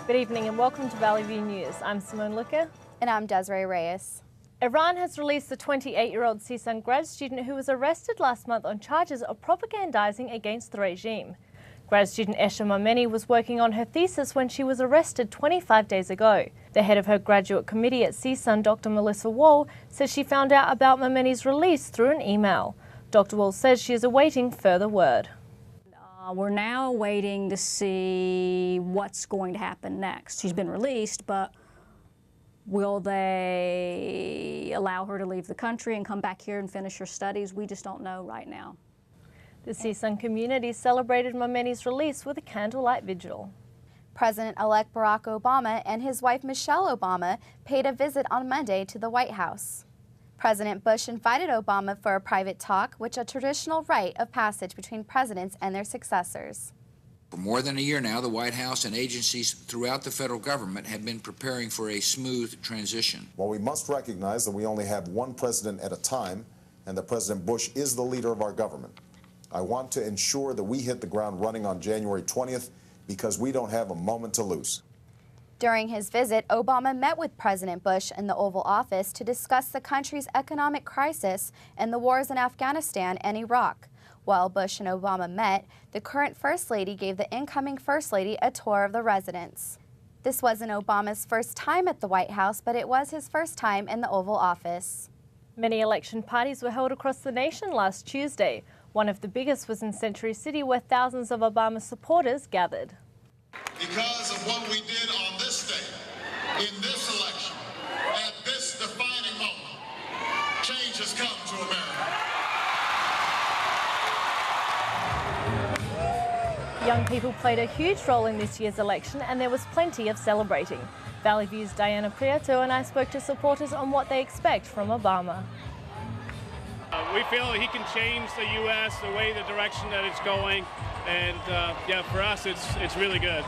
Good evening and welcome to Valley View News. I'm Simone Luca. And I'm Desiree Reyes. Iran has released the 28-year-old CSUN grad student who was arrested last month on charges of propagandizing against the regime. Grad student Esha Momeni was working on her thesis when she was arrested 25 days ago. The head of her graduate committee at CSUN, Dr. Melissa Wall, says she found out about Momeni's release through an email. Dr. Wall says she is awaiting further word. We're now waiting to see what's going to happen next. She's been released, but will they allow her to leave the country and come back here and finish her studies? We just don't know right now. The CSUN community celebrated Momeni's release with a candlelight vigil. President-elect Barack Obama and his wife Michelle Obama paid a visit on Monday to the White House. President Bush invited Obama for a private talk, which is a traditional rite of passage between presidents and their successors. For more than a year now, the White House and agencies throughout the federal government have been preparing for a smooth transition. Well, we must recognize that we only have one president at a time, and that President Bush is the leader of our government. I want to ensure that we hit the ground running on January 20th because we don't have a moment to lose. During his visit, Obama met with President Bush in the Oval Office to discuss the country's economic crisis and the wars in Afghanistan and Iraq. While Bush and Obama met, the current First Lady gave the incoming First Lady a tour of the residence. This wasn't Obama's first time at the White House, but it was his first time in the Oval Office. Many election parties were held across the nation last Tuesday. One of the biggest was in Century City, where thousands of Obama supporters gathered. Because of what we did on this day, in this election, at this defining moment, change has come to America. Young people played a huge role in this year's election, and there was plenty of celebrating. Valley View's Diana Prieto and I spoke to supporters on what they expect from Obama. We feel that he can change the U.S., the way, the direction that it's going, and yeah, for us, it's really good.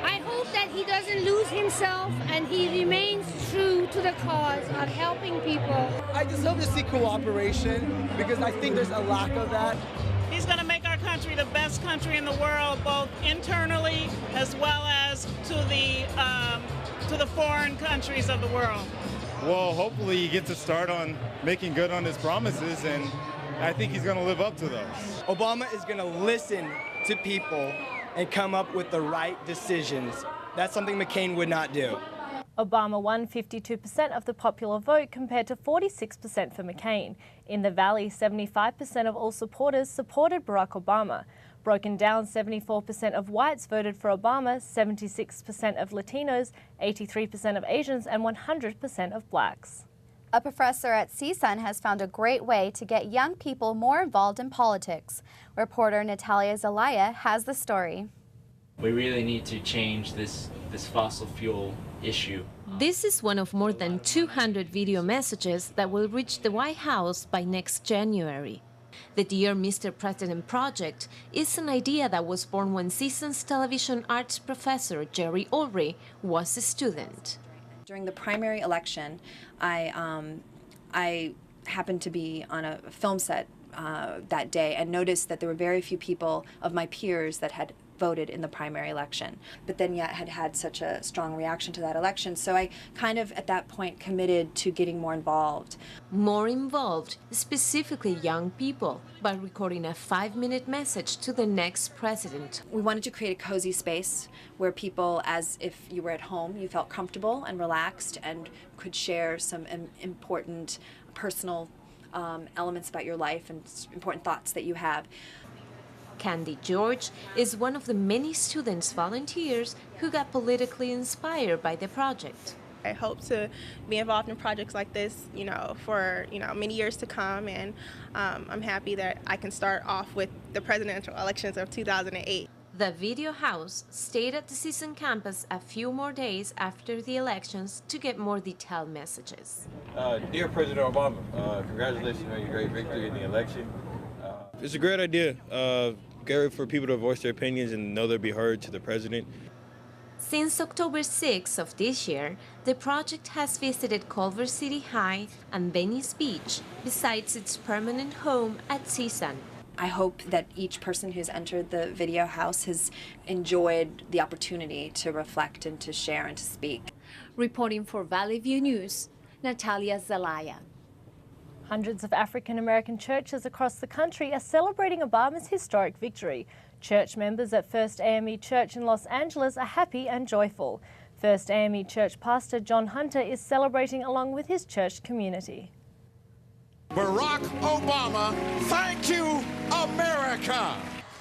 I hope that he doesn't lose himself and he remains true to the cause of helping people. I just hope to see cooperation because I think there's a lack of that. He's going to make our country the best country in the world, both internally as well as to the foreign countries of the world. Well, hopefully he gets a start on making good on his promises, and I think he's going to live up to those. Obama is going to listen to people and come up with the right decisions. That's something McCain would not do. Obama won 52% of the popular vote compared to 46% for McCain. In the Valley, 75% of all supporters supported Barack Obama. Broken down, 74% of whites voted for Obama, 76% of Latinos, 83% of Asians, and 100% of blacks. A professor at CSUN has found a great way to get young people more involved in politics. Reporter Natalia Zelaya has the story. We really need to change this fossil fuel issue. This is one of more than 200 video messages that will reach the White House by next January. The Dear Mr. President project is an idea that was born when CSUN's television arts professor, Jerry Ulrey, was a student. During the primary election, I happened to be on a film set that day and noticed that there were very few people of my peers that had voted in the primary election, but then yet had such a strong reaction to that election. So I kind of at that point committed to getting more involved. More involved, specifically young people, by recording a 5-minute message to the next president. We wanted to create a cozy space where people, as if you were at home, you felt comfortable and relaxed and could share some important personal elements about your life and important thoughts that you have. Candy George is one of the many students volunteers who got politically inspired by the project. I hope to be involved in projects like this, for many years to come, and I'm happy that I can start off with the presidential elections of 2008. The video house stayed at the CSUN campus a few more days after the elections to get more detailed messages. Dear President Obama, congratulations on your great victory in the election. It's a great idea. Great for people to voice their opinions and know they'll be heard to the president. Since October 6 of this year, the project has visited Culver City High and Venice Beach, besides its permanent home at CSUN. I hope that each person who's entered the video house has enjoyed the opportunity to reflect and to share and to speak. Reporting for Valley View News, Natalia Zelaya. Hundreds of African American churches across the country are celebrating Obama's historic victory. Church members at First AME Church in Los Angeles are happy and joyful. First AME Church pastor John Hunter is celebrating along with his church community. Barack Obama, thank you, America!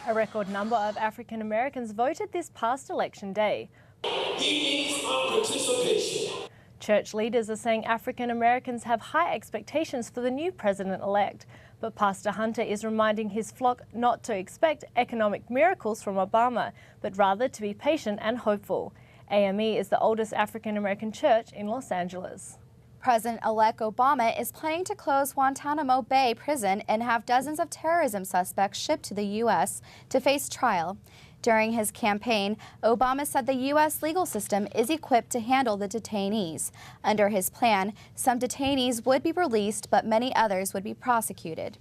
A record number of African Americans voted this past election day. He needs our participation. Church leaders are saying African Americans have high expectations for the new president-elect, but Pastor Hunter is reminding his flock not to expect economic miracles from Obama, but rather to be patient and hopeful. AME is the oldest African American church in Los Angeles. President-elect Obama is planning to close Guantanamo Bay prison and have dozens of terrorism suspects shipped to the U.S. to face trial. During his campaign, Obama said the U.S. legal system is equipped to handle the detainees. Under his plan, some detainees would be released, but many others would be prosecuted.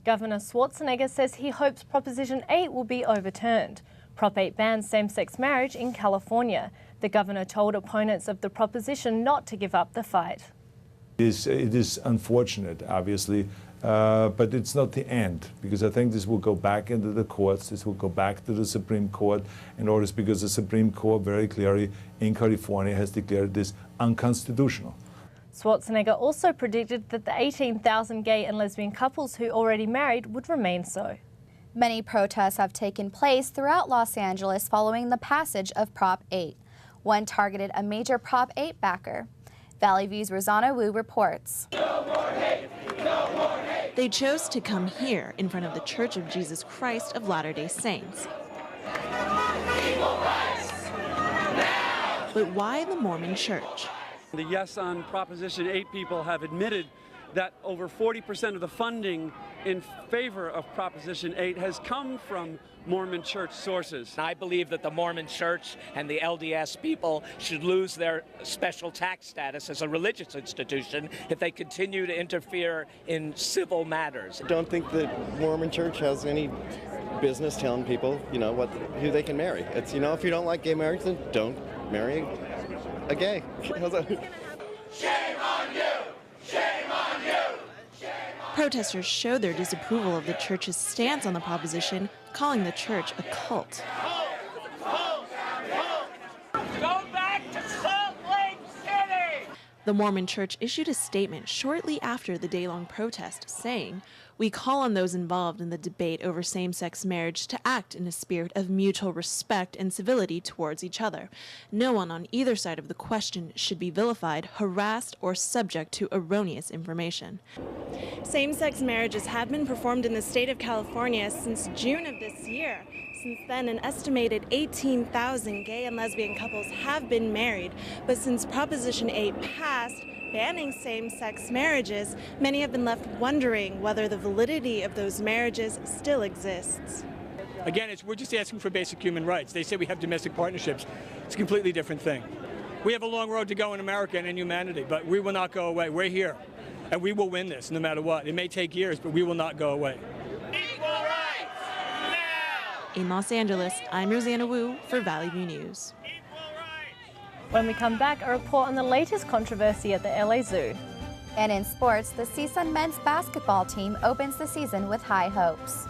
Governor Schwarzenegger says he hopes Proposition 8 will be overturned. Prop 8 bans same-sex marriage in California. The governor told opponents of the proposition not to give up the fight. It is unfortunate, obviously, but it's not the end, because I think this will go back into the courts, this will go back to the Supreme Court, in order because the Supreme Court very clearly in California has declared this unconstitutional. Schwarzenegger also predicted that the 18,000 gay and lesbian couples who already married would remain so. Many protests have taken place throughout Los Angeles following the passage of Prop 8. One targeted a major Prop 8 backer. Valley View's Rosanna Wu reports. No more hate, no more hate. They chose to come here in front of the Church of Jesus Christ of Latter-day Saints. But why the Mormon Church? The Yes on Proposition 8 people have admitted that over 40% of the funding in favor of Proposition 8 has come from Mormon Church sources. I believe that the Mormon Church and the LDS people should lose their special tax status as a religious institution if they continue to interfere in civil matters. I don't think the Mormon Church has any business telling people, who they can marry. It's, if you don't like gay marriage, then don't marry a gay. Shame on you! Shame on you! Protesters showed their disapproval of the church's stance on the proposition, calling the church a cult. Go back to Salt Lake City! The Mormon Church issued a statement shortly after the day-long protest, saying, "We call on those involved in the debate over same-sex marriage to act in a spirit of mutual respect and civility towards each other. No one on either side of the question should be vilified, harassed, or subject to erroneous information." Same-sex marriages have been performed in the state of California since June of this year. Since then, an estimated 18,000 gay and lesbian couples have been married, but since Proposition 8 passed, banning same-sex marriages, many have been left wondering whether the validity of those marriages still exists. Again, we're just asking for basic human rights. They say we have domestic partnerships. It's a completely different thing. We have a long road to go in America and in humanity, but we will not go away. We're here, and we will win this no matter what. It may take years, but we will not go away. Equal rights now! In Los Angeles, I'm Rosanna Wu for Valley View News. When we come back, a report on the latest controversy at the LA Zoo. And in sports, the CSUN men's basketball team opens the season with high hopes.